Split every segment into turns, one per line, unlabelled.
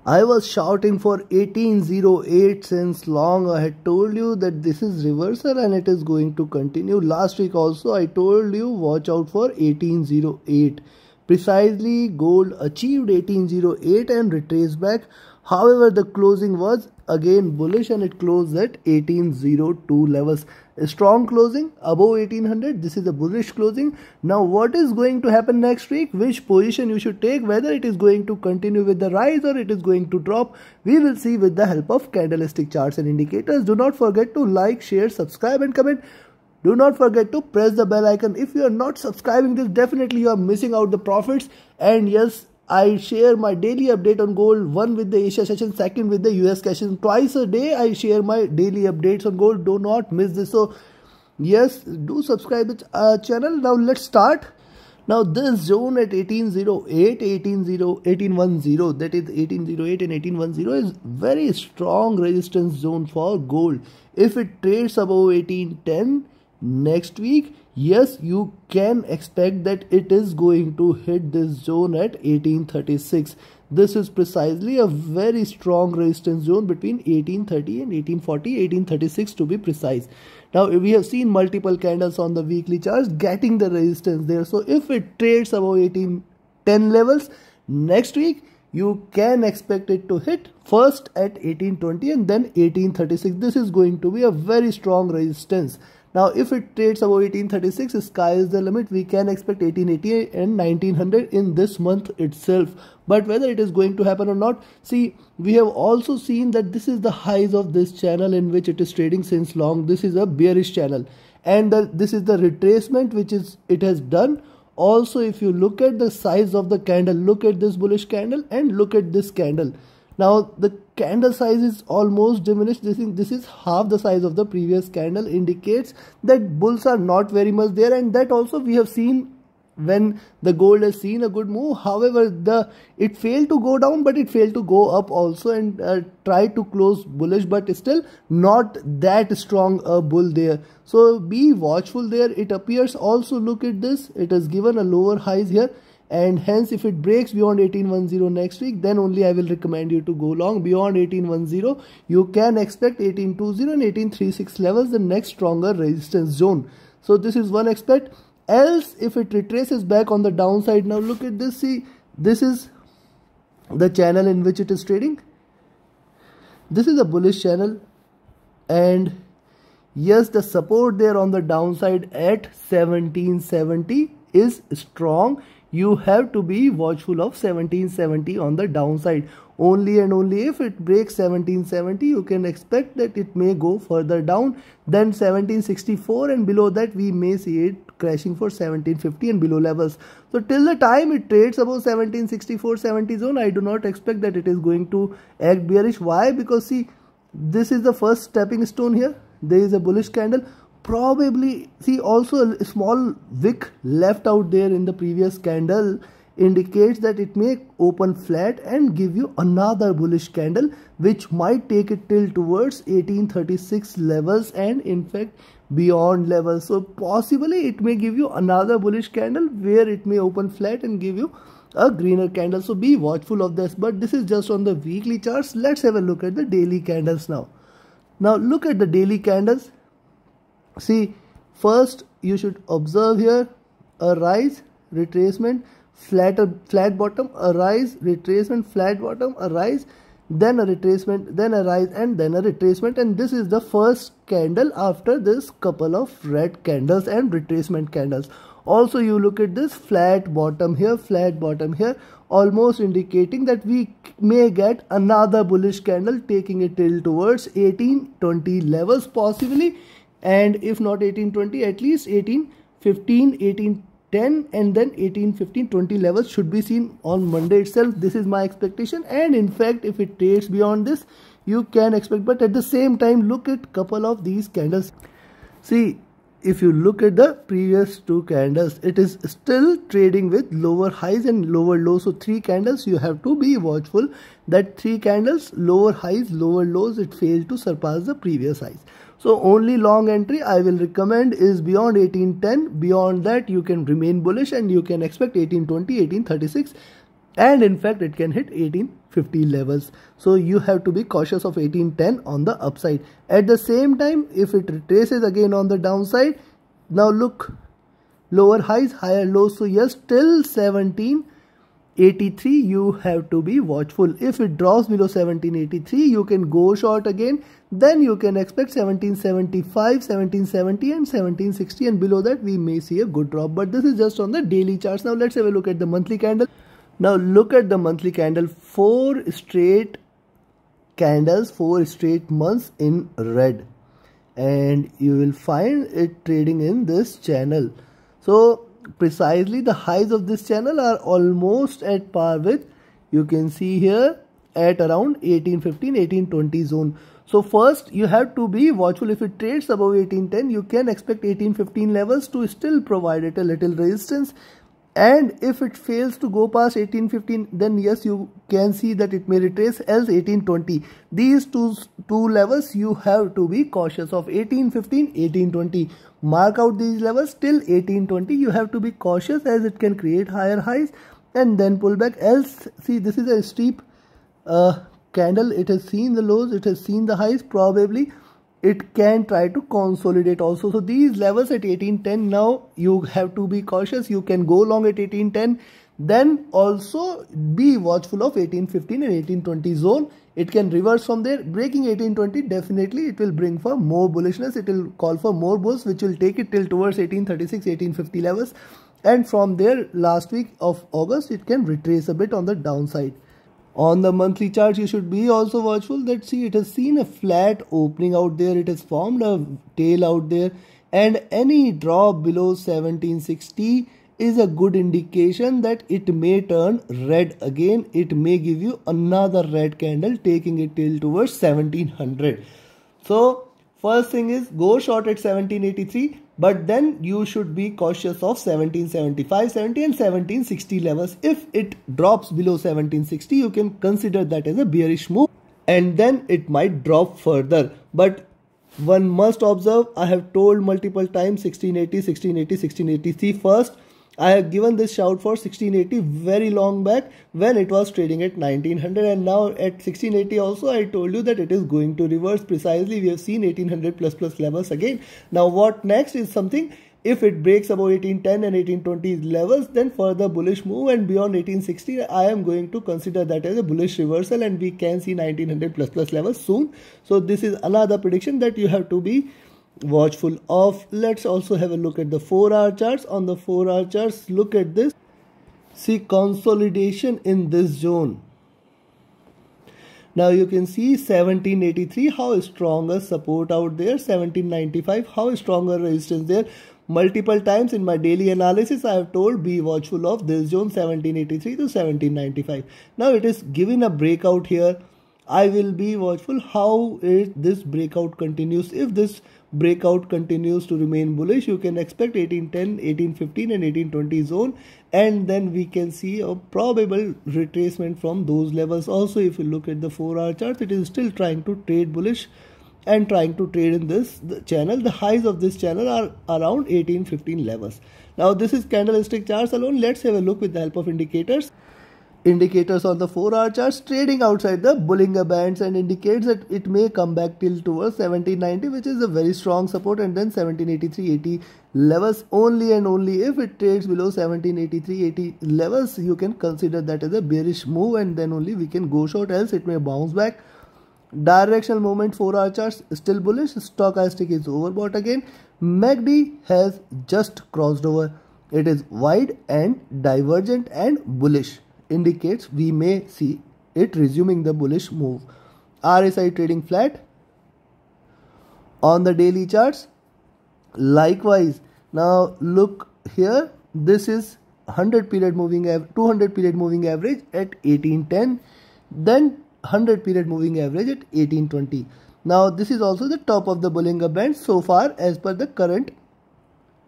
I was shouting for 1808 since long. I had told you that this is reversal and it is going to continue. Last week also I told you watch out for 1808. Precisely gold achieved 1808 and retraced back. However, the closing was again bullish and it closed at 1802 levels. A strong closing above 1800. This is a bullish closing. Now what is going to happen next week? Which position you should take? Whether it is going to continue with the rise or it is going to drop, we will see with the help of candlestick charts and indicators. Do not forget to like, share, subscribe and comment. Do not forget to press the bell icon. If you are not subscribing this, definitely you are missing out the profits. And yes, I share my daily update on gold, one with the Asia session, second with the US session. Twice a day I share my daily updates on gold. Do not miss this. So yes, do subscribe to our channel. Now let's start. Now this zone at 1808, 1810, that is 1808 and 1810 is very strong resistance zone for gold. If it trades above 1810 next week, yes, you can expect that it is going to hit this zone at 1836. This is precisely a very strong resistance zone between 1830 and 1840, 1836 to be precise. Now we have seen multiple candles on the weekly charts getting the resistance there. So if it trades above 1810 levels next week, you can expect it to hit first at 1820 and then 1836. This is going to be a very strong resistance. Now if it trades above 1836, sky is the limit. We can expect 1880 and 1900 in this month itself. But whether it is going to happen or not, see, we have also seen that this is the highs of this channel in which it is trading since long. This is a bearish channel and this is the retracement which it has done. Also, if you look at the size of the candle, look at this bullish candle and look at this candle. Now the candle size is almost diminished. This is half the size of the previous candle, indicates that bulls are not very much there, and that also we have seen when the gold has seen a good move. However, it failed to go down, but it failed to go up also and tried to close bullish, but still not that strong a bull there. So be watchful there. It appears also, look at this, it has given a lower highs here. And hence if it breaks beyond 1810 next week, then only I will recommend you to go long. Beyond 1810, you can expect 1820 and 1836 levels, the next stronger resistance zone. So this is one aspect. Else, if it retraces back on the downside, now look at this. See, this is the channel in which it is trading. This is a bullish channel. And yes, the support there on the downside at 1770 is strong. You have to be watchful of 1770 on the downside. Only and only if it breaks 1770, you can expect that it may go further down. Then 1764 and below that, we may see it crashing for 1750 and below levels. So till the time it trades above 1764-70 zone, I do not expect that it is going to act bearish. Why? Because see, this is the first stepping stone here. There is a bullish candle. Probably, see, also a small wick left out there in the previous candle indicates that it may open flat and give you another bullish candle, which might take it till towards 1836 levels and in fact beyond levels. So possibly it may give you another bullish candle where it may open flat and give you a greener candle. So be watchful of this. But this is just on the weekly charts. Let's have a look at the daily candles now. Now look at the daily candles. See, first you should observe here a rise, retracement, flat bottom, a rise, retracement, flat bottom, a rise, then a retracement, then a rise and then a retracement. And this is the first candle after this couple of red candles and retracement candles. Also you look at this flat bottom here, almost indicating that we may get another bullish candle taking it till towards 1820 levels possibly. And if not 1820, at least 1815, 1810 and then 1815-20 levels should be seen on Monday itself. This is my expectation, and in fact if it trades beyond this, you can expect. But at the same time, look at couple of these candles. See, if you look at the previous two candles, it is still trading with lower highs and lower lows. So 3 candles, you have to be watchful that 3 candles, lower highs, lower lows, it failed to surpass the previous highs. So only long entry I will recommend is beyond 1810. Beyond that, you can remain bullish and you can expect 1820, 1836 and in fact it can hit 1850 levels. So you have to be cautious of 1810 on the upside. At the same time, if it retraces again on the downside, now look, lower highs, higher lows. So yes, till 1783 you have to be watchful. If it drops below 1783, you can go short again. Then you can expect 1775, 1770 and 1760, and below that we may see a good drop. But this is just on the daily charts. Now let's have a look at the monthly candle. Now look at the monthly candle, 4 straight candles, 4 straight months in red, and you will find it trading in this channel. So precisely the highs of this channel are almost at par with, you can see here, at around 1815, 1820 zone. So first you have to be watchful. If it trades above 1810, you can expect 1815 levels to still provide it a little resistance. And if it fails to go past 1815, then yes, you can see that it may retrace, else 1820. These two levels you have to be cautious of, 1815, 1820. Mark out these levels till 1820. You have to be cautious as it can create higher highs and then pull back. Else, see, this is a steep candle. It has seen the lows, it has seen the highs. Probably it can try to consolidate also. So these levels at 1810, now you have to be cautious. You can go long at 1810, then also be watchful of 1815 and 1820 zone. It can reverse from there. Breaking 1820, definitely it will bring for more bullishness. It will call for more bulls, which will take it till towards 1836, 1850 levels. And from there, last week of August, it can retrace a bit on the downside. On the monthly chart, you should be also watchful that, see, it has seen a flat opening out there. It has formed a tail out there, and any drop below 1760 is a good indication that it may turn red again. It may give you another red candle, taking it till towards 1700. So first thing is, go short at 1783, but then you should be cautious of 1775, 70 and 1760 levels. If it drops below 1760, you can consider that as a bearish move, and then it might drop further. But one must observe, I have told multiple times, 1680, 1680, 1683 first. I have given this shout for 1680 very long back when it was trading at 1900, and now at 1680 also I told you that it is going to reverse. Precisely, we have seen 1800 plus levels again. Now what next is something, if it breaks above 1810 and 1820 levels, then further bullish move, and beyond 1860 I am going to consider that as a bullish reversal, and we can see 1900 plus levels soon. So this is another prediction that you have to be watchful of. Let's also have a look at the 4-hour charts. On the 4-hour charts, look at this. See, consolidation in this zone. Now you can see 1783, how strong a support out there, 1795, how strong a resistance there. Multiple times in my daily analysis, I have told be watchful of this zone, 1783 to 1795. Now it is given a breakout here. I will be watchful how this breakout continues. If this breakout continues to remain bullish, you can expect 1810, 1815 and 1820 zone, and then we can see a probable retracement from those levels. Also, if you look at the 4-hour chart, it is still trying to trade bullish and trying to trade in this channel. The highs of this channel are around 1815 levels. Now this is candlestick charts alone. Let's have a look with the help of indicators. Indicators on the 4-hour charts trading outside the Bollinger Bands, and indicates that it may come back till towards 1790, which is a very strong support, and then 1783-80 levels. Only and only if it trades below 1783-80 levels, you can consider that as a bearish move, and then only we can go short, else it may bounce back. Directional movement 4-hour charts still bullish. Stochastic is overbought again. MACD has just crossed over. It is wide and divergent and bullish. Indicates we may see it resuming the bullish move. RSI trading flat. On the daily charts, likewise. Now look here, this is 100 period moving average, 200 period moving average at 1810, then 100 period moving average at 1820. Now this is also the top of the Bollinger Band so far as per the current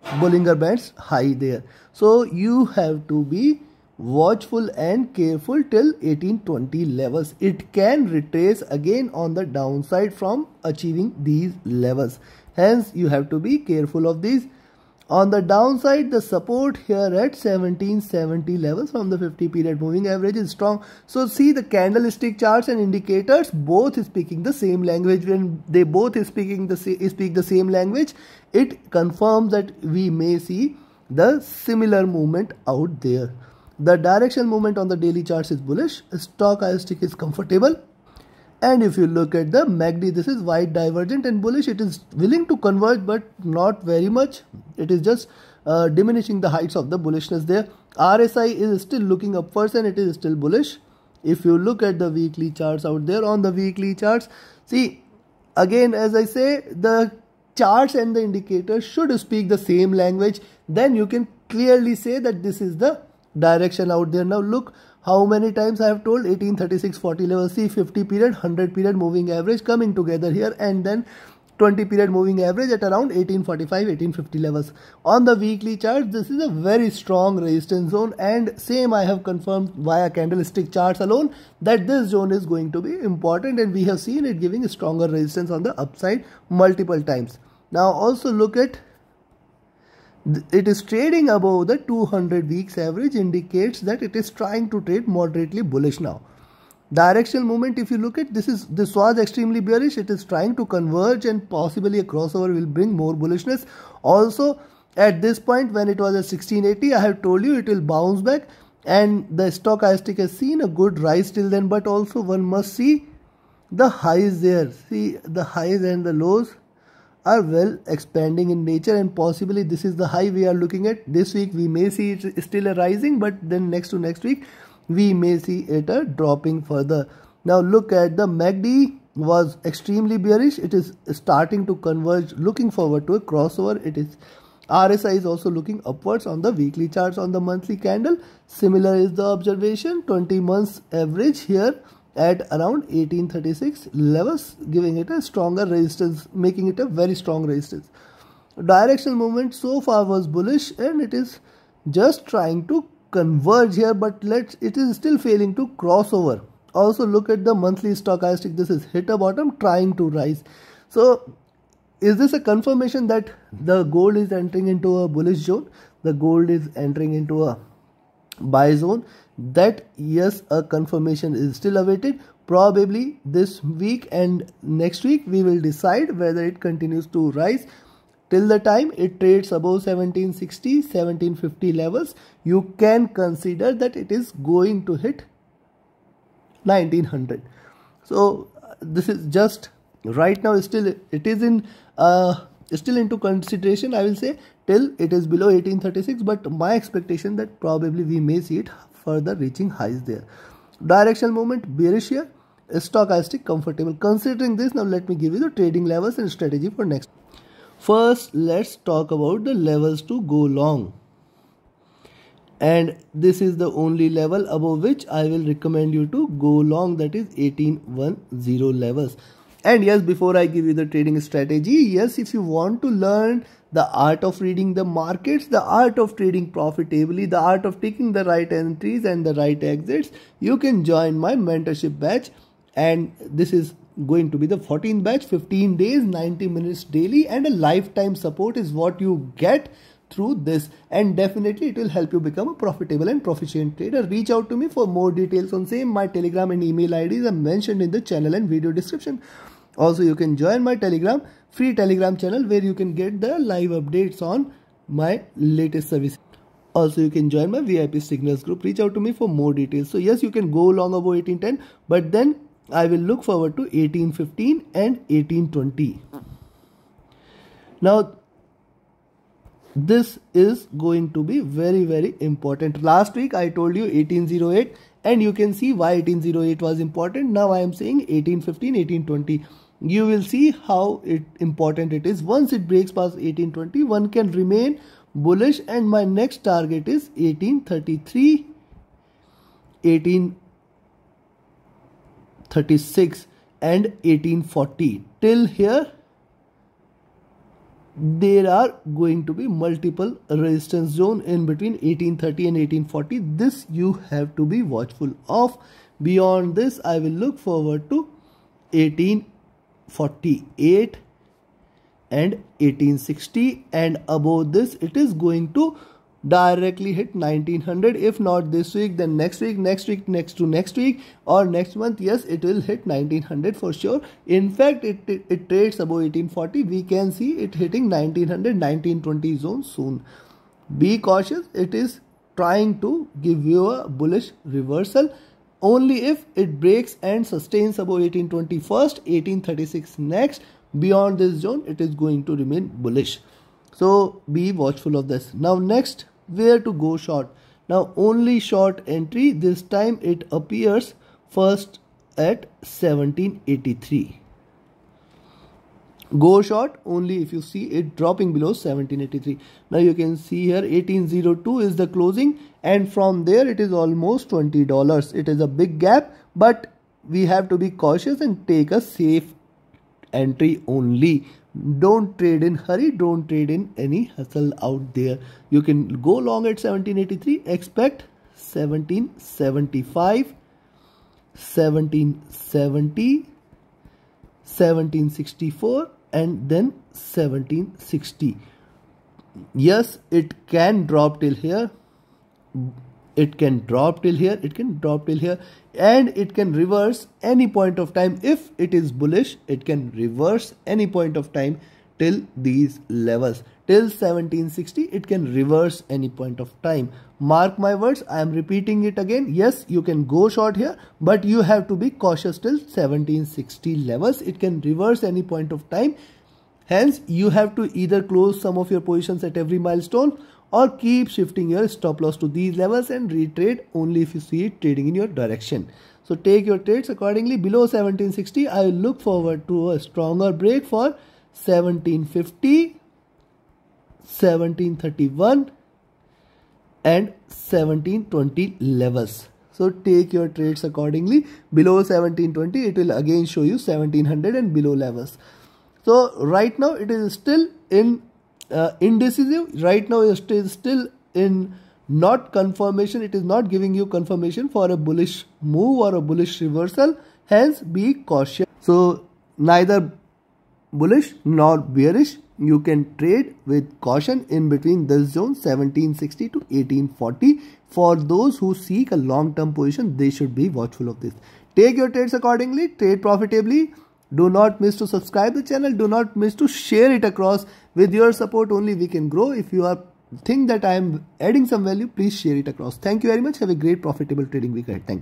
Bollinger Bands high there. So you have to be watchful and careful till 1820 levels. It can retrace again on the downside from achieving these levels. Hence you have to be careful of these. On the downside, the support here at 1770 levels from the 50 period moving average is strong. So see, the candlestick charts and indicators both speaking the same language. When they both speak the same language, it confirms that we may see the similar movement out there. The directional movement on the daily charts is bullish. Stochastic is comfortable. And if you look at the MACD, this is wide divergent and bullish. It is willing to converge, but not very much. It is just diminishing the heights of the bullishness there. RSI is still looking upwards and it is still bullish. If you look at the weekly charts out there, on the weekly charts, see, again, as I say, the charts and the indicators should speak the same language. Then you can clearly say that this is the direction out there. Now look how many times I have told 1836.40 level. See, 50 period, 100 period moving average coming together here, and then 20 period moving average at around 1845, 1850 levels. On the weekly chart, this is a very strong resistance zone, and same I have confirmed via candlestick charts alone that this zone is going to be important, and we have seen it giving a stronger resistance on the upside multiple times. Now also look at, it is trading above the 200 weeks average, indicates that it is trying to trade moderately bullish now. Directional movement, if you look at, this was extremely bearish. It is trying to converge and possibly a crossover will bring more bullishness. Also at this point when it was at 1680, I have told you it will bounce back, and the stochastic has seen a good rise till then, but also one must see the highs there. See, the highs and the lows are well expanding in nature, and possibly this is the high we are looking at. This week we may see it still a rising, but then next to next week we may see it a dropping further. Now look at the MACD, was extremely bearish. It is starting to converge, looking forward to a crossover. It is RSI is also looking upwards on the weekly charts. On the monthly candle, similar is the observation. 20 months average here at around 1836 levels, giving it a stronger resistance, making it a very strong resistance. Directional movement so far was bullish, and it is just trying to converge here, but it is still failing to cross over. Also look at the monthly stochastic. This is hit a bottom, trying to rise. So is this a confirmation that the gold is entering into a bullish zone? The gold is entering into a buy zone? That yes, a confirmation is still awaited. Probably this week and next week we will decide whether it continues to rise. Till the time it trades above 1760, 1750 levels, you can consider that it is going to hit 1900. So this is just right now still it is in still into consideration, I will say, till it is below 1836, but my expectation that probably we may see it further reaching highs there. Directional movement bearish here, stochastic comfortable. Considering this, now let me give you the trading levels and strategy for next. First, let's talk about the levels to go long, and this is the only level above which I will recommend you to go long, that is 1810 levels. And yes, before I give you the trading strategy, yes, if you want to learn the art of reading the markets, the art of trading profitably, the art of taking the right entries and the right exits, you can join my mentorship batch, and this is going to be the 14th batch. 15 days, 90 minutes daily, and a lifetime support is what you get through this, and definitely it will help you become a profitable and proficient trader. Reach out to me for more details on same. My Telegram and email IDs are mentioned in the channel and video description. Also, you can join my Telegram, free Telegram channel, where you can get the live updates on my latest service. Also, you can join my VIP signals group. Reach out to me for more details. So yes, you can go long above 1810, but then I will look forward to 1815 and 1820. Now, this is going to be very, very important. Last week I told you 1808, and you can see why 1808 was important. Now I am saying 1815, 1820. You will see how important it is. Once it breaks past 1820, one can remain bullish, and my next target is 1833, 1836 and 1840. Till here there are going to be multiple resistance zone in between 1830 and 1840. This you have to be watchful of. Beyond this, I will look forward to 1848, and 1860, and above this it is going to directly hit 1900. If not this week, then next week, next to next week, or next month. Yes, it will hit 1900 for sure. In fact, it trades above 1840. We can see it hitting 1900, 1920 zone soon. Be cautious. It is trying to give you a bullish reversal. Only if it breaks and sustains above 1820 first, 1836 next. Beyond this zone, it is going to remain bullish. So be watchful of this. Now next, where to go short? Now only short entry. This time it appears first at 1783. Go short only if you see it dropping below 1783. Now you can see here 1802 is the closing, and from there it is almost $20. It is a big gap, but we have to be cautious and take a safe entry only. Don't trade in hurry, don't trade in any hustle out there. You can go long at 1783, expect 1775, 1770, 1764, and then 1760. Yes, it can drop till here. It can drop till here, it can drop till here, and it can reverse any point of time. If it is bullish, it can reverse any point of time till these levels. Till 1760, it can reverse any point of time. Mark my words, I am repeating it again. Yes, you can go short here, but you have to be cautious till 1760 levels. It can reverse any point of time. Hence, you have to either close some of your positions at every milestone, or keep shifting your stop loss to these levels and retrade only if you see it trading in your direction. So take your trades accordingly. Below 1760, I will look forward to a stronger break for 1750, 1731 and 1720 levels. So take your trades accordingly. Below 1720, it will again show you 1700 and below levels. So right now it is still in indecisive. Right now it is still in not confirmation. It is not giving you confirmation for a bullish move or a bullish reversal. Hence be cautious. So neither bullish nor bearish. You can trade with caution in between this zone 1760 to 1840. For those who seek a long-term position, they should be watchful of this. Take your trades accordingly. Trade profitably. Do not miss to subscribe the channel. Do not miss to share it across. With your support only we can grow. If you think that I am adding some value, please share it across. Thank you very much. Have a great profitable trading week ahead. Thank you.